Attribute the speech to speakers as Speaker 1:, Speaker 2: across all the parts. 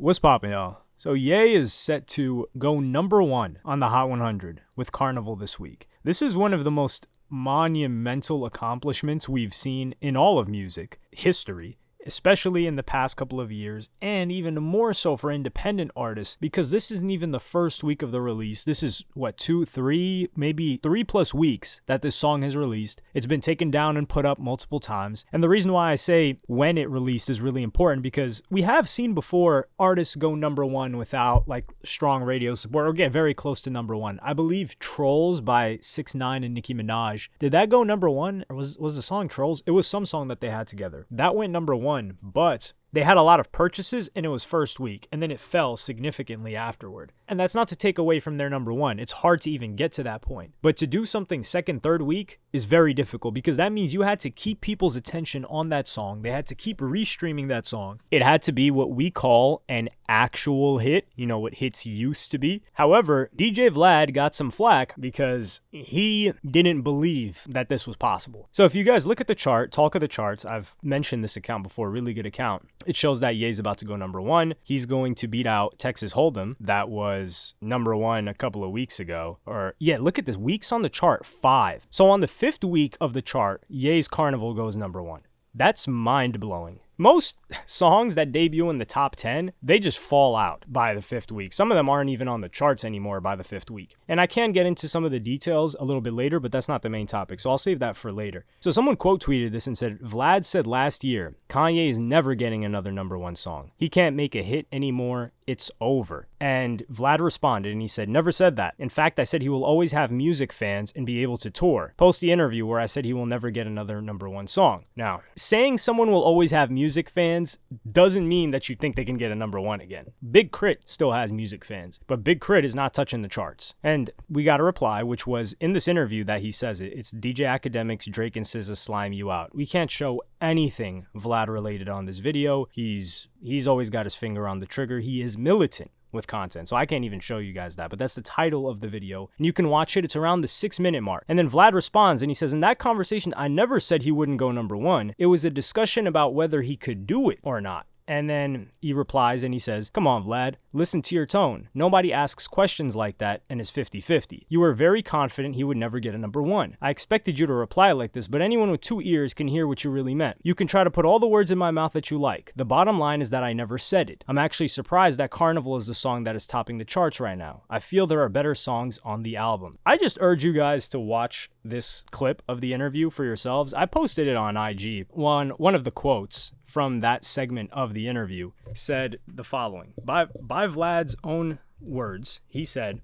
Speaker 1: What's poppin', y'all? So Ye is set to go number one on the Hot 100 with Carnival this week. This is one of the most monumental accomplishments we've seen in all of music history, especially in the past couple of years, and even more so for independent artists, because this isn't even the first week of the release. This is, maybe 3+ weeks that this song has released. It's been taken down and put up multiple times. And the reason why I say when it released is really important, because we have seen before artists go number one without strong radio support or get very close to number one. I believe Trolls by 6ix9ine and Nicki Minaj. Did that go number one? Or was the song Trolls? It was some song that they had together. That went number one. But they had a lot of purchases and it was first week, and then it fell significantly afterward. And that's not to take away from their number one. It's hard to even get to that point. But to do something second, third week is very difficult, because that means you had to keep people's attention on that song. They had to keep restreaming that song. It had to be what we call an actual hit, what hits used to be. However, DJ Vlad got some flack because he didn't believe that this was possible. So if you guys look at the chart, Talk of the Charts, I've mentioned this account before, really good account. It shows that Ye's about to go number one. He's going to beat out Texas Hold'em. That was number one a couple of weeks ago. Look at this. Weeks on the chart, 5. So on the 5th week of the chart, Ye's Carnival goes number one. That's mind-blowing. Most songs that debut in the top 10, they just fall out by the 5th week. Some of them aren't even on the charts anymore by the 5th week. And I can get into some of the details a little bit later, but that's not the main topic, so I'll save that for later. So someone quote tweeted this and said, Vlad said last year, Kanye is never getting another number one song. He can't make a hit anymore. It's over. And Vlad responded and he said, never said that. In fact, I said he will always have music fans and be able to tour. Post the interview where I said he will never get another number one song. Now, saying someone will always have music fans doesn't mean that you think they can get a number one again. Big Crit still has music fans, but Big Crit is not touching the charts. And we got a reply, which was in this interview that he says it. It's DJ Academics, Drake and SZA slime you out. We can't show anything Vlad related on this video. He's always got his finger on the trigger. He is militant with content, so I can't even show you guys that, but that's the title of the video, and you can watch it. It's around the 6-minute mark. And then Vlad responds and he says, in that conversation, I never said he wouldn't go number one. It was a discussion about whether he could do it or not. And then he replies and he says, come on, Vlad, listen to your tone. Nobody asks questions like that and is 50-50. You were very confident he would never get a number one. I expected you to reply like this, but anyone with 2 ears can hear what you really meant. You can try to put all the words in my mouth that you like. The bottom line is that I never said it. I'm actually surprised that Carnival is the song that is topping the charts right now. I feel there are better songs on the album. I just urge you guys to watch this clip of the interview for yourselves. I posted it on IG. One of the quotes from that segment of the interview said the following. By Vlad's own words, he said,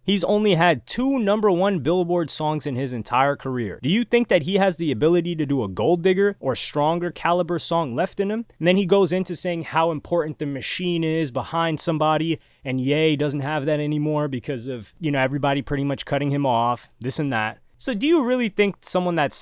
Speaker 1: he's only had 2 number one Billboard songs in his entire career. Do you think that he has the ability to do a Gold Digger or stronger caliber song left in him? And then he goes into saying how important the machine is behind somebody, and Ye doesn't have that anymore because of, everybody pretty much cutting him off, this and that. So do you really think someone that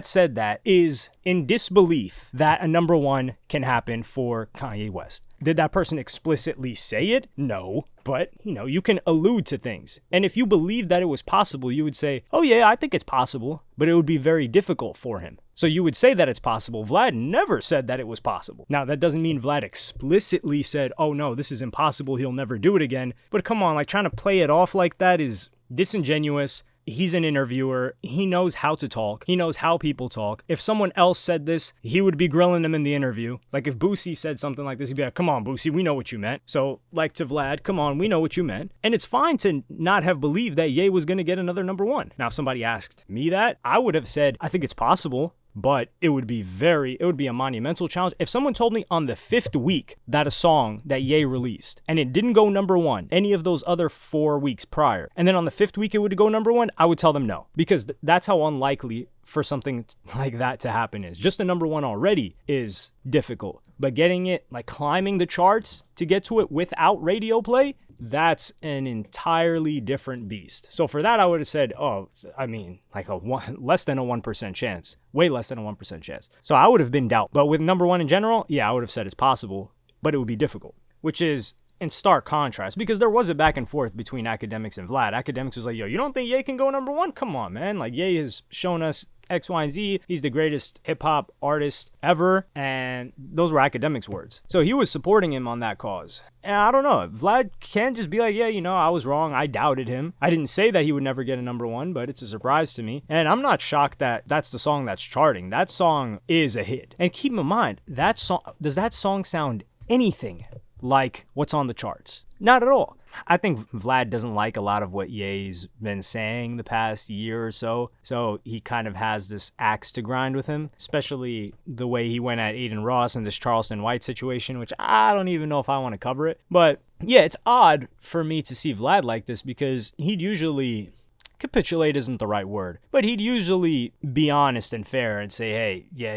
Speaker 1: said that is in disbelief that a number one can happen for Kanye West? Did that person explicitly say it? No. But, you can allude to things. And if you believed that it was possible, you would say, oh yeah, I think it's possible. But it would be very difficult for him. So you would say that it's possible. Vlad never said that it was possible. Now, that doesn't mean Vlad explicitly said, oh no, this is impossible, he'll never do it again. But come on, trying to play it off like that is disingenuous. He's an interviewer. He knows how to talk. He knows how people talk. If someone else said this, he would be grilling them in the interview. If Boosie said something like this, he'd be like, come on, Boosie, we know what you meant. So, to Vlad, come on, we know what you meant. And it's fine to not have believed that Ye was going to get another number one. Now, if somebody asked me that, I would have said, I think it's possible. But it would be a monumental challenge. If someone told me on the 5th week that a song that Ye released and it didn't go number one any of those other 4 weeks prior, and then on the 5th week it would go number one, I would tell them no, because that's how unlikely for something like that to happen is. Just a number one already is difficult, but getting it, climbing the charts to get to it without radio play, that's an entirely different beast. So for that, I would have said, less than a 1% chance. Way less than a 1% chance. So I would have been doubt. But with number one in general, yeah, I would have said it's possible, but it would be difficult, which is in stark contrast, because there was a back and forth between Academics and Vlad. Academics was like, yo, you don't think Ye can go number one? Come on, man. Ye has shown us X, Y, and Z. He's the greatest hip-hop artist ever. And those were academics' words. So he was supporting him on that cause. And I don't know. Vlad can't just be like, yeah, I was wrong. I doubted him. I didn't say that he would never get a number one, but it's a surprise to me. And I'm not shocked that that's the song that's charting. That song is a hit. And keep in mind, does that song sound anything like what's on the charts? Not at all. I think Vlad doesn't like a lot of what Ye's been saying the past year or so. So he kind of has this axe to grind with him, especially the way he went at Aiden Ross and this Charleston White situation, which I don't even know if I want to cover it. But yeah, it's odd for me to see Vlad like this because he'd usually... capitulate isn't the right word, but he'd usually be honest and fair and say, hey, yeah,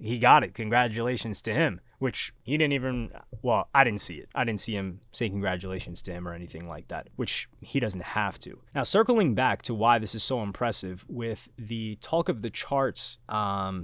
Speaker 1: he got it. Congratulations to him, which he didn't even, well, I didn't see it. I didn't see him say congratulations to him or anything like that, which he doesn't have to. Now, circling back to why this is so impressive with the Talk of the Charts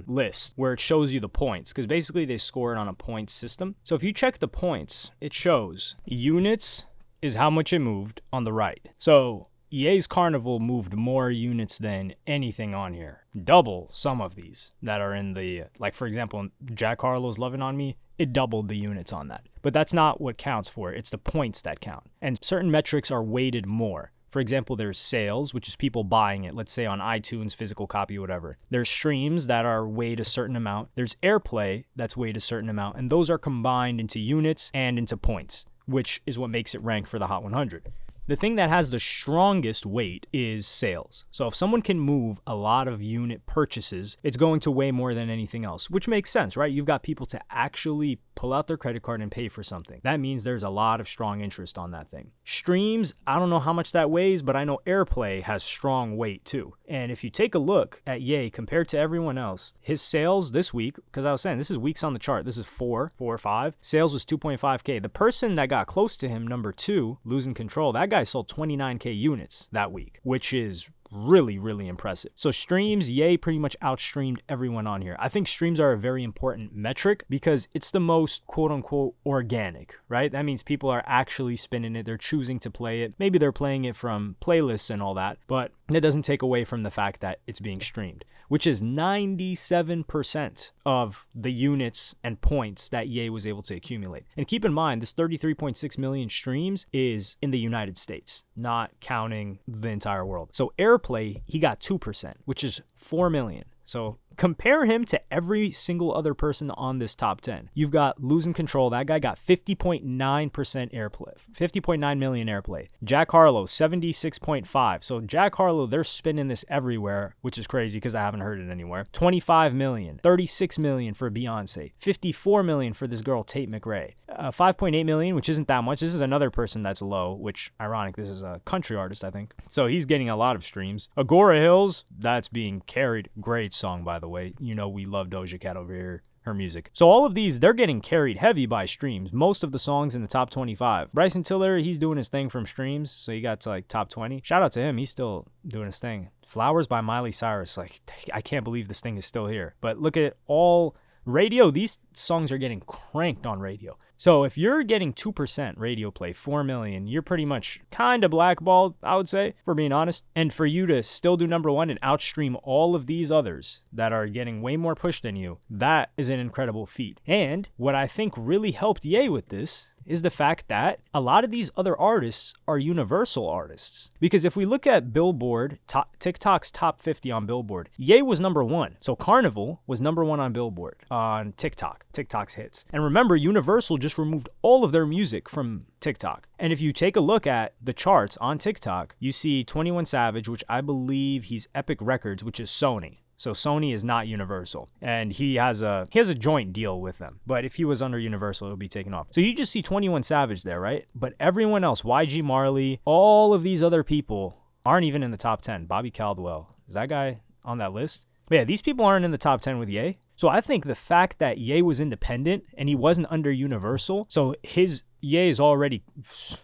Speaker 1: list, where it shows you the points, because basically they score it on a points system. So if you check the points, it shows units is how much it moved on the right. So Ye's Carnival moved more units than anything on here. Double some of these that are in the, like for example, Jack Harlow's Lovin' On Me, it doubled the units on that. But that's not what counts for it. It's the points that count. And certain metrics are weighted more. For example, there's sales, which is people buying it, let's say on iTunes, physical copy, whatever. There's streams that are weighed a certain amount. There's airplay that's weighed a certain amount. And those are combined into units and into points, which is what makes it rank for the Hot 100. The thing that has the strongest weight is sales. So if someone can move a lot of unit purchases, it's going to weigh more than anything else, which makes sense, right? You've got people to actually pull out their credit card and pay for something. That means there's a lot of strong interest on that thing. Streams, I don't know how much that weighs, but I know airplay has strong weight too. And if you take a look at Ye compared to everyone else, his sales this week, because I was saying this is weeks on the chart, this is 4 or 5, sales was 2.5K. The person that got close to him, number 2, Losing Control, that guy sold 29K units that week, which is really, really impressive. So streams, Ye pretty much outstreamed everyone on here. I think streams are a very important metric because it's the most quote unquote organic, right? That means people are actually spinning it. They're choosing to play it. Maybe they're playing it from playlists and all that, but that doesn't take away from the fact that it's being streamed, which is 97% of the units and points that Ye was able to accumulate. And keep in mind, this 33.6 million streams is in the United States, not counting the entire world. So airplay, he got 2%, which is 4 million. So compare him to every single other person on this top 10. You've got Losing Control. That guy got 50.9% airplay, 50.9 million airplay. Jack Harlow, 76.5. So Jack Harlow, they're spinning this everywhere, which is crazy because I haven't heard it anywhere. 25 million, 36 million for Beyonce, 54 million for this girl Tate McRae, 5.8 million, which isn't that much. This is another person that's low, which ironic. This is a country artist, I think. So he's getting a lot of streams. Agora Hills, that's being carried. Great song, by the way. We love Doja Cat over here, her music. So all of these, they're getting carried heavy by streams. Most of the songs in the top 25. Bryson Tiller, he's doing his thing from streams, so he got to like top 20. Shout out to him. He's still doing his thing. Flowers by Miley Cyrus. Like, I can't believe this thing is still here. But look at all radio. These songs are getting cranked on radio. So if you're getting 2% radio play, 4 million, you're pretty much kind of blackballed, I would say, for being honest. And for you to still do number one and outstream all of these others that are getting way more push than you, that is an incredible feat. And what I think really helped Ye with this is the fact that a lot of these other artists are universal artists. Because if we look at Billboard, TikTok's top 50 on Billboard, Ye was number 1. So Carnival was number 1 on Billboard on TikTok's hits. And remember, Universal just removed all of their music from TikTok. And if you take a look at the charts on TikTok, you see 21 Savage, which I believe he's Epic Records, which is Sony. So Sony is not Universal, and he has a joint deal with them. But if he was under Universal, it would be taken off. So you just see 21 Savage there, right? But everyone else, YG Marley, all of these other people aren't even in the top 10. Bobby Caldwell, is that guy on that list? But yeah, these people aren't in the top 10 with Ye. So I think the fact that Ye was independent and he wasn't under Universal, so Ye is already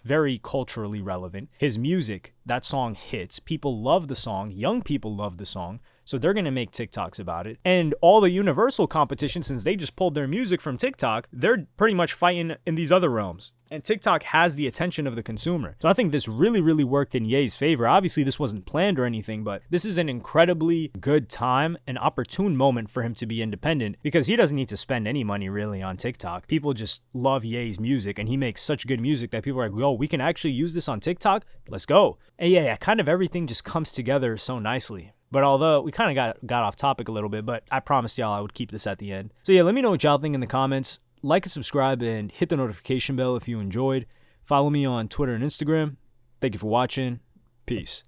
Speaker 1: very culturally relevant. His music, that song hits. People love the song. Young people love the song. So they're going to make TikToks about it. And all the Universal competition, since they just pulled their music from TikTok, they're pretty much fighting in these other realms. And TikTok has the attention of the consumer. So I think this really, really worked in Ye's favor. Obviously, this wasn't planned or anything, but this is an incredibly good time, an opportune moment for him to be independent, because he doesn't need to spend any money really on TikTok. People just love Ye's music, and he makes such good music that people are like, yo, we can actually use this on TikTok? Let's go. And yeah, kind of everything just comes together so nicely. But although we kind of got off topic a little bit, but I promised y'all I would keep this at the end. So yeah, let me know what y'all think in the comments. Like and subscribe and hit the notification bell if you enjoyed. Follow me on Twitter and Instagram. Thank you for watching. Peace.